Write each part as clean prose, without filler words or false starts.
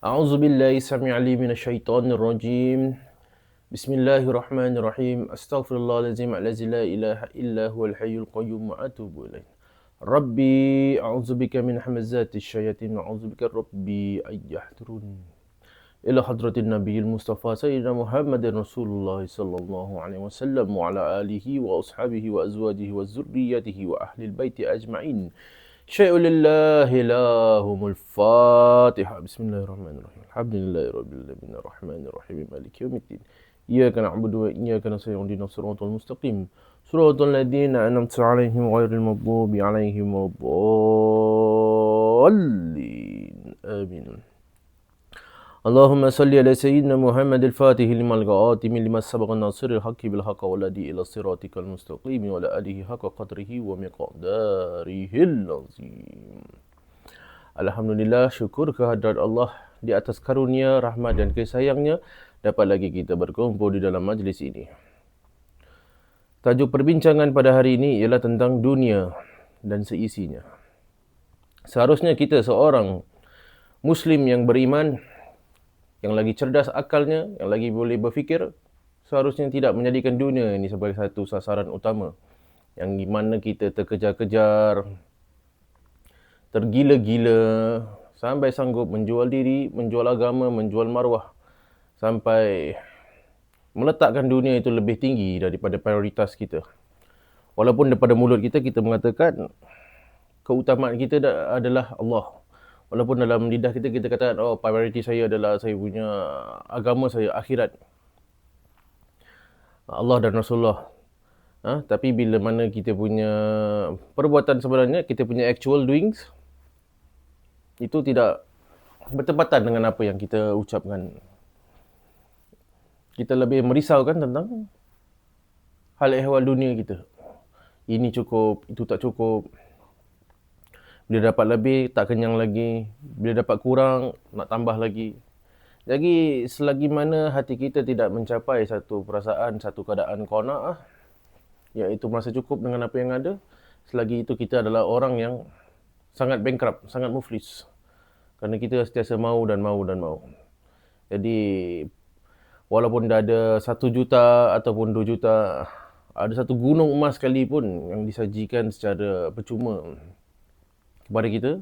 أعوذ بالله السميع العليم من الشيطان الرجيم بسم الله الرحمن الرحيم أستغفر الله العظيم الذي لا إله إلا هو الحي القيوم وأتوب إليه ربي أعوذ بك من همزات الشياطين وأعوذ بك ربي أن يحضرون إلى حضرة النبي المصطفى سيدنا محمد رسول الله صلى الله عليه وسلم وعلى آله وأصحابه وأزواجه وذريته وأهل البيت أجمعين شيء لله لهم الفاتحة بسم الله الرحمن الرحيم الحمد لله رب العالمين الرحمن الرحيم مالك يوم الدين إياك نعبد وإياك نستعين اهدنا الصراط المستقيم صراط الذين أنعمت عليهم غير المغضوب عليهم ولا الضالين آمين اللهم صل على سيدنا محمد الفاتح لما الخاتم لما سبق الناصر الحق بالحق والهادي إلى صراطك المستقيم وعلى آله حق قدره ومقداره العظيم. Alhamdulillah, syukur kehadrat Allah di atas karunia, rahmat dan kasih sayangnya dapat lagi kita berkumpul di dalam majlis ini. Tajuk perbincangan pada hari ini ialah tentang dunia dan seisinya. Seharusnya kita seorang Muslim yang beriman, yang lagi cerdas akalnya, yang lagi boleh berfikir, seharusnya tidak menjadikan dunia ini sebagai satu sasaran utama. Yang di mana kita terkejar-kejar, tergila-gila, sampai sanggup menjual diri, menjual agama, menjual maruah, sampai meletakkan dunia itu lebih tinggi daripada prioritas kita. Walaupun daripada mulut kita, kita mengatakan keutamaan kita adalah Allah. Walaupun dalam lidah kita, kita katakan, oh, prioriti saya adalah saya punya agama saya, akhirat. Allah dan Rasulullah. Tapi bila mana kita punya perbuatan sebenarnya, kita punya actual doings, itu tidak bertepatan dengan apa yang kita ucapkan. Kita lebih merisaukan tentang hal ehwal dunia kita. Ini cukup, itu tak cukup. Bila dapat lebih, tak kenyang lagi. Bila dapat kurang, nak tambah lagi. Jadi, selagi mana hati kita tidak mencapai satu perasaan, satu keadaan qanaah, iaitu merasa cukup dengan apa yang ada, selagi itu kita adalah orang yang sangat bankrupt, sangat muflis. Kerana kita sentiasa mahu dan mahu dan mahu. Jadi, walaupun dah ada 1 juta ataupun 2 juta, ada satu gunung emas sekalipun yang disajikan secara percuma kepada kita,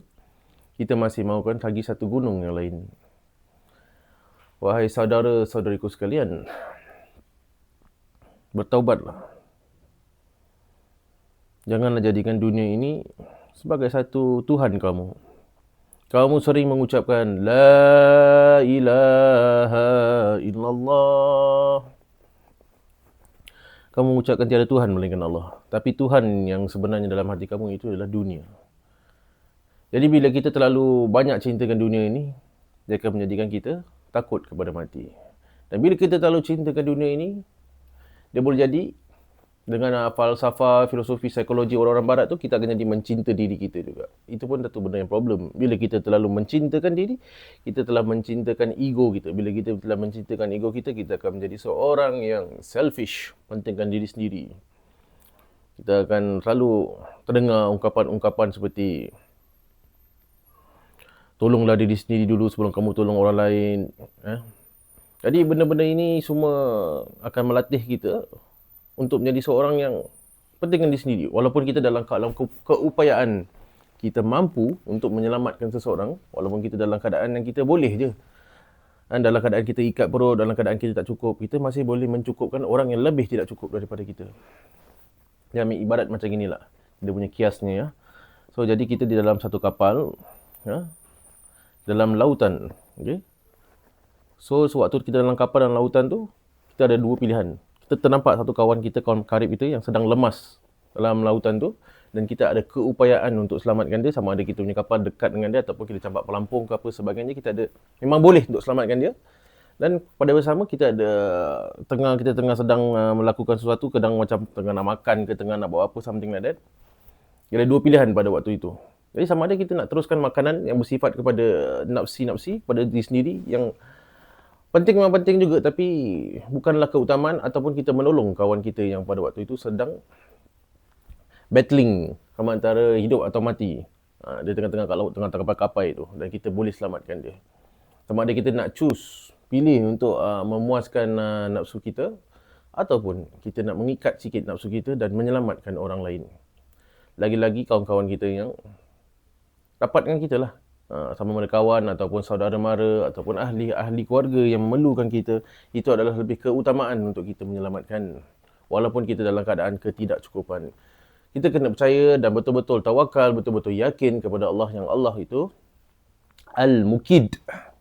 kita masih mahukan lagi satu gunung yang lain. Wahai saudara-saudariku sekalian, bertaubatlah. Janganlah jadikan dunia ini sebagai satu Tuhan kamu. Kamu sering mengucapkan La ilaha illallah. Kamu mengucapkan tiada Tuhan melainkan Allah. Tapi Tuhan yang sebenarnya dalam hati kamu itu adalah dunia. Jadi bila kita terlalu banyak cintakan dunia ini, dia akan menjadikan kita takut kepada mati. Dan bila kita terlalu cintakan dunia ini, dia boleh jadi dengan falsafah, filosofi, psikologi orang-orang barat tu, kita akan jadi mencinta diri kita juga. Itu pun satu benda yang problem. Bila kita terlalu mencintakan diri, kita telah mencintakan ego kita. Bila kita telah mencintakan ego kita, kita akan menjadi seorang yang selfish, pentingkan diri sendiri. Kita akan selalu terdengar ungkapan-ungkapan seperti tolonglah diri sendiri dulu sebelum kamu tolong orang lain. Jadi benda-benda ini semua akan melatih kita untuk menjadi seorang yang pentingkan diri sendiri. Walaupun kita dalam keupayaan kita mampu untuk menyelamatkan seseorang, walaupun kita dalam keadaan yang kita boleh je. Dalam keadaan kita ikat perut, dalam keadaan kita tak cukup, kita masih boleh mencukupkan orang yang lebih tidak cukup daripada kita. Dia ambil ibarat macam inilah. Dia punya kiasnya ya. So jadi kita di dalam satu kapal, dalam lautan, okay? So sewaktu kita dalam kapal dalam lautan tu, kita ada dua pilihan. Kita ternampak satu kawan kita, kawan karib kita yang sedang lemas dalam lautan tu, dan kita ada keupayaan untuk selamatkan dia, sama ada kita punya kapal dekat dengan dia ataupun kita campak pelampung ke apa sebagainya, kita ada memang boleh untuk selamatkan dia. Dan pada bersama kita ada kita tengah sedang melakukan sesuatu, kadang macam tengah nak makan ke tengah nak buat apa, something like that. Ada dua pilihan pada waktu itu. Jadi sama ada kita nak teruskan makanan yang bersifat kepada nafsi-nafsi, pada diri sendiri, yang penting memang penting juga, tapi bukanlah keutamaan, ataupun kita menolong kawan kita yang pada waktu itu sedang battling sama antara hidup atau mati. Dia tengah-tengah kat laut, tengah kapal-kapal itu, dan kita boleh selamatkan dia. Sama ada kita nak pilih untuk memuaskan nafsu kita, ataupun kita nak mengikat sikit nafsu kita dan menyelamatkan orang lain. Lagi-lagi kawan-kawan kita yang rapat dengan kita lah. Sama ada kawan ataupun saudara mara ataupun ahli keluarga yang memerlukan kita, itu adalah lebih keutamaan untuk kita menyelamatkan. Walaupun kita dalam keadaan ketidakcukupan. Kita kena percaya dan betul-betul tawakal, betul-betul yakin kepada Allah, yang Allah itu Al-Mukid,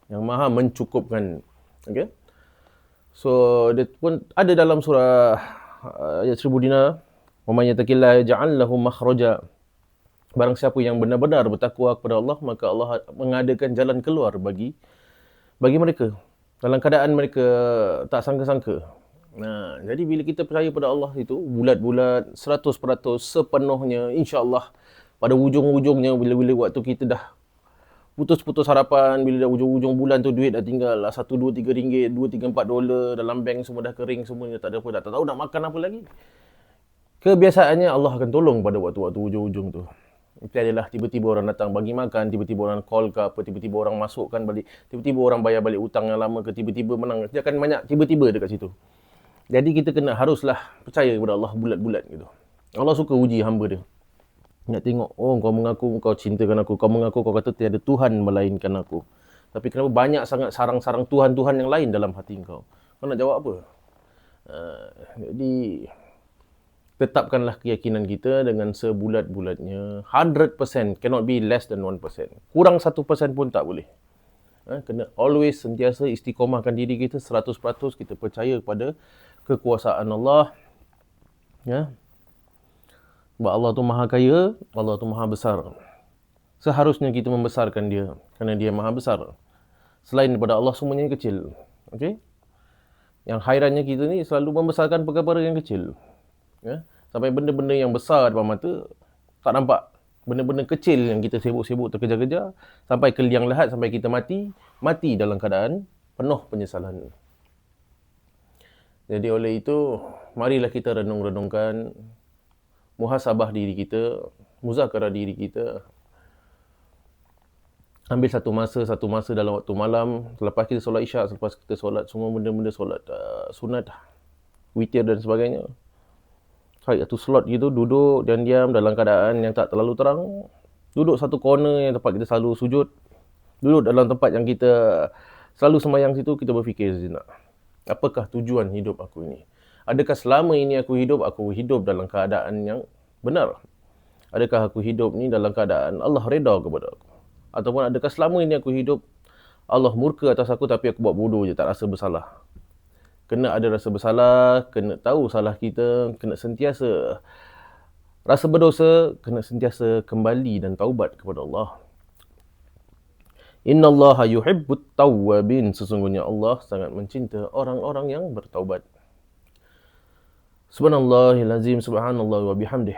yang maha mencukupkan. Okay? So, dia pun ada dalam surah ayat 1000 dinar, wa man yattaqillaha yaj'al lahu makhraja. Barang siapa yang benar-benar bertakwa kepada Allah, maka Allah mengadakan jalan keluar bagi mereka dalam keadaan mereka tak sangka-sangka. Jadi bila kita percaya pada Allah itu bulat-bulat 100% sepenuhnya, insya-Allah pada ujung-ujungnya, bila waktu kita dah putus-putus harapan, bila dah ujung-ujung bulan tu duit dah tinggal 1, 2, 3 ringgit, 2, 3, 4 dolar, dalam bank semua dah kering semuanya, tak ada apa, tak tahu nak makan apa lagi. Kebiasaannya Allah akan tolong pada waktu-waktu ujung-ujung tu. Itu adalah tiba-tiba orang datang bagi makan, tiba-tiba orang call ke apa, tiba-tiba orang masukkan balik, tiba-tiba orang bayar balik hutang yang lama ke, tiba-tiba menang. Dia akan banyak tiba-tiba dekat situ. Jadi kita haruslah percaya kepada Allah bulat-bulat gitu. Allah suka uji hamba dia. Nak tengok, kau mengaku kau cintakan aku, kau mengaku kau kata tiada Tuhan melainkan aku. Tapi kenapa banyak sangat sarang-sarang Tuhan-Tuhan yang lain dalam hati kau? Kau nak jawab apa? Jadi tetapkanlah keyakinan kita dengan sebulat-bulatnya. 100%, cannot be less than 1%. Kurang 1% pun tak boleh. Kena always sentiasa istiqomahkan diri kita 100%, kita percaya kepada kekuasaan Allah. Sebab Allah tu maha kaya, Allah tu maha besar. Seharusnya kita membesarkan dia, kerana dia maha besar. Selain daripada Allah, semuanya kecil. Okay? Yang hairannya kita ni selalu membesarkan perkara-perkara yang kecil. Sampai benda-benda yang besar depan mata tak nampak. Benda-benda kecil yang kita sibuk-sibuk terkejar-kejar, sampai ke liang lahat, sampai kita mati dalam keadaan penuh penyesalan. Jadi oleh itu, marilah kita renung-renungkan, muhasabah diri kita, muzakarah diri kita. Ambil satu masa dalam waktu malam, selepas kita solat isyak, selepas kita solat semua benda-benda solat sunat, witir dan sebagainya. Cari satu slot gitu, duduk dan diam dalam keadaan yang tak terlalu terang. Duduk satu corner yang tempat kita selalu sujud. Duduk dalam tempat yang kita selalu sembahyang situ, kita berfikir sejenak. Apakah tujuan hidup aku ini? Adakah selama ini aku hidup dalam keadaan yang benar? Adakah aku hidup ni dalam keadaan Allah redha kepada aku? Ataupun adakah selama ini aku hidup Allah murka atas aku tapi aku buat bodoh je, tak rasa bersalah? Kena ada rasa bersalah, kena tahu salah kita, kena sentiasa rasa berdosa, kena sentiasa kembali dan taubat kepada Allah. Innallaha yuhibbut tawwabin. Sesungguhnya Allah sangat mencinta orang-orang yang bertaubat. Subhanallahil azim, subhanallah wa bihamdih.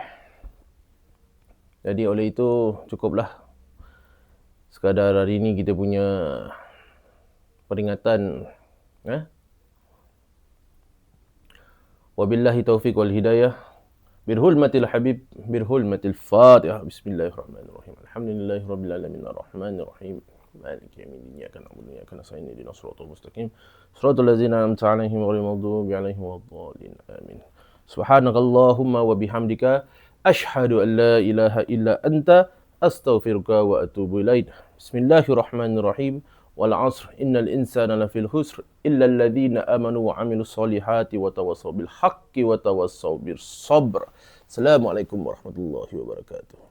Jadi oleh itu cukuplah sekadar hari ini kita punya peringatan. Wabillahi taufiq wal hidayah. Birhulmatil habib, birhulmatil fatihah. Bismillahirrahmanirrahim. Alhamdulillahi rabbil alamin, arrahmanir rahim. Maliki yaumiddin. Iyyaka na'budu wa iyyaka nasta'in. Ihdinas siratal mustaqim. Siratal ladzina an'amta 'alaihim ghairil maghdubi 'alaihim waladdallin. Amin. Subhanakallahumma wa bihamdika asyhadu an la ilaha illa anta astaghfiruka wa atubu ilaik. Bismillahirrahmanirrahim. Wal 'asr innal insana lafil khusr illa alladhina amanu wa 'amilus solihati wa tawassaw bil haqqi wa tawassaw bis sabr. Assalamualaikum warahmatullahi wabarakatuh.